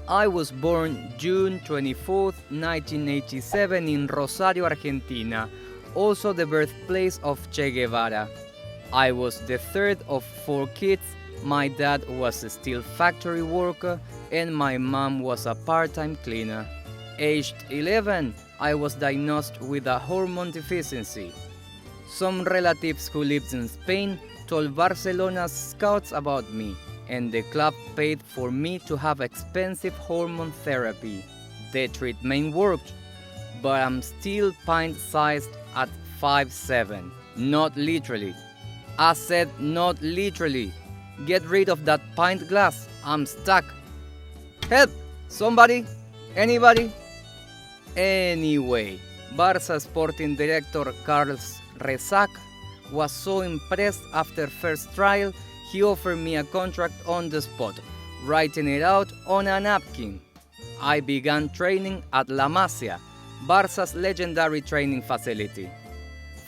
I was born June 24, 1987 in Rosario, Argentina, also the birthplace of Che Guevara. I was the third of 4 kids. My dad was a steel factory worker and my mom was a part-time cleaner. Aged 11, I was diagnosed with a hormone deficiency. Some relatives who lived in Spain told Barcelona's scouts about me, and the club paid for me to have expensive hormone therapy. The treatment worked, but I'm still pint-sized at 5'7". Not literally. I said not literally. Get rid of that pint glass. I'm stuck. Help! Somebody? Anybody? Anyway, Barça sporting director Carlos Rezac was so impressed after first trial, he offered me a contract on the spot, writing it out on a napkin. I began training at La Masia, Barça's legendary training facility.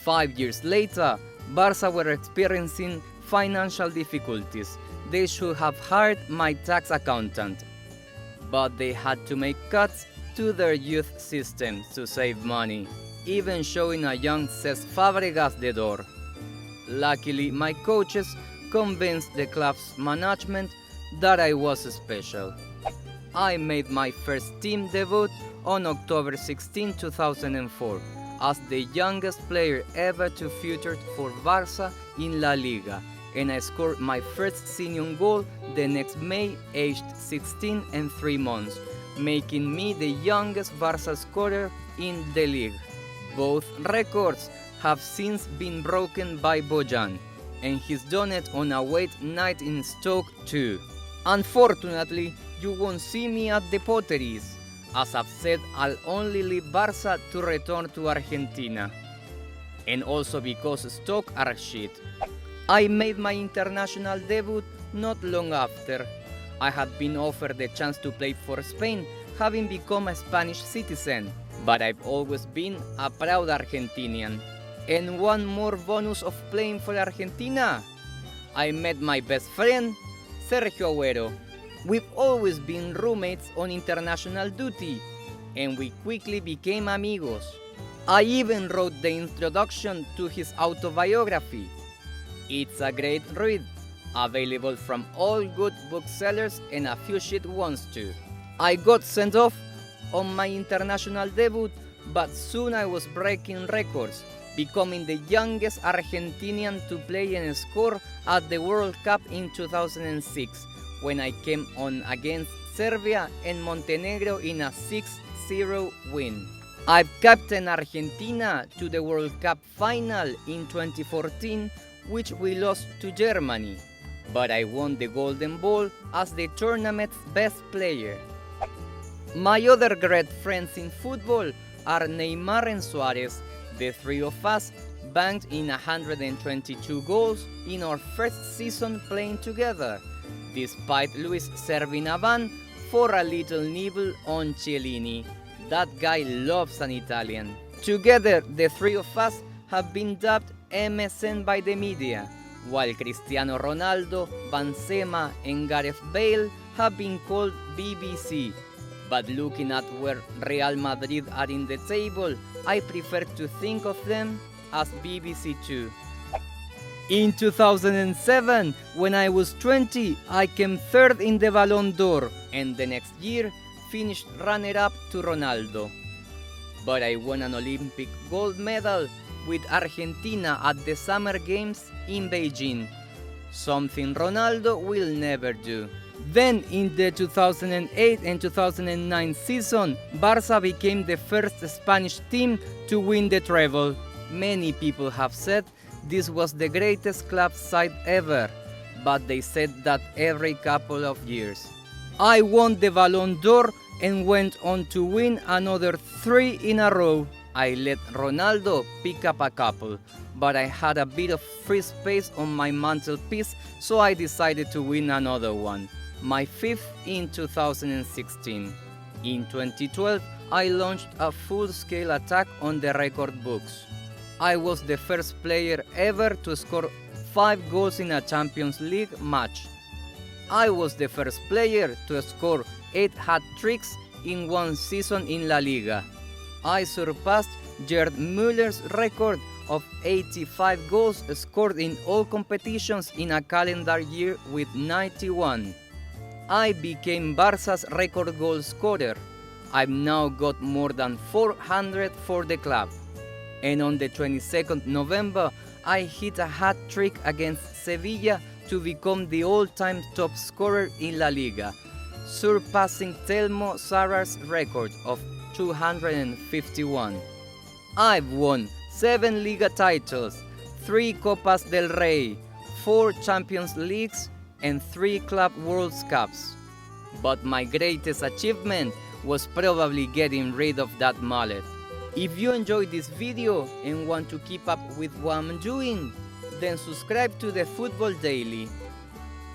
5 years later, Barça were experiencing financial difficulties. They should have hired my tax accountant, but they had to make cuts to their youth system to save money, even showing a young Cesc Fabregas the door. Luckily, my coaches convinced the club's management that I was special. I made my first team debut on October 16, 2004, as the youngest player ever to feature for Barça in La Liga, and I scored my first senior goal the next May, aged 16 and 3 months, making me the youngest Barça scorer in the league. Both records have since been broken by Bojan, and he's done it on a wait night in Stoke too. Unfortunately, you won't see me at the Potteries. As I've said, I'll only leave Barça to return to Argentina. And also because Stoke are shit. I made my international debut not long after. I had been offered the chance to play for Spain, having become a Spanish citizen, but I've always been a proud Argentinian. And one more bonus of playing for Argentina. I met my best friend, Sergio Agüero. We've always been roommates on international duty, and we quickly became amigos. I even wrote the introduction to his autobiography. It's a great read, available from all good booksellers and a few shit ones too. I got sent off on my international debut, but soon I was breaking records, becoming the youngest Argentinian to play and score at the World Cup in 2006, when I came on against Serbia and Montenegro in a 6-0 win. I've captained Argentina to the World Cup final in 2014, which we lost to Germany, but I won the Golden Ball as the tournament's best player. My other great friends in football are Neymar and Suarez. The three of us banked in 122 goals in our first season playing together, despite Luis serving a ban for a little nibble on Chiellini. That guy loves an Italian. Together, the three of us have been dubbed MSN by the media, while Cristiano Ronaldo, Benzema and Gareth Bale have been called BBC. But looking at where Real Madrid are in the table, I prefer to think of them as BBC too. In 2007, when I was 20, I came third in the Ballon d'Or, and the next year finished runner-up to Ronaldo. But I won an Olympic gold medal with Argentina at the Summer Games in Beijing, something Ronaldo will never do. Then in the 2008 and 2009 season, Barça became the first Spanish team to win the treble. Many people have said this was the greatest club side ever, but they said that every couple of years. I won the Ballon d'Or and went on to win another 3 in a row. I let Ronaldo pick up a couple, but I had a bit of free space on my mantelpiece, so I decided to win another one, my 5th in 2016. In 2012, I launched a full-scale attack on the record books. I was the first player ever to score 5 goals in a Champions League match. I was the first player to score 8 hat-tricks in one season in La Liga. I surpassed Gerd Müller's record of 85 goals scored in all competitions in a calendar year with 91. I became Barca's record goal scorer. I've now got more than 400 for the club. And on the 22nd November, I hit a hat-trick against Sevilla to become the all-time top scorer in La Liga, surpassing Telmo Zarra's record of 251. I've won 7 Liga titles, 3 Copas del Rey, 4 Champions Leagues, and 3 Club World Cups. But my greatest achievement was probably getting rid of that mullet. If you enjoyed this video and want to keep up with what I'm doing, then subscribe to the Football Daily.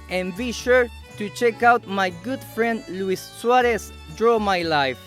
And be sure to check out my good friend Luis Suarez Draw My Life.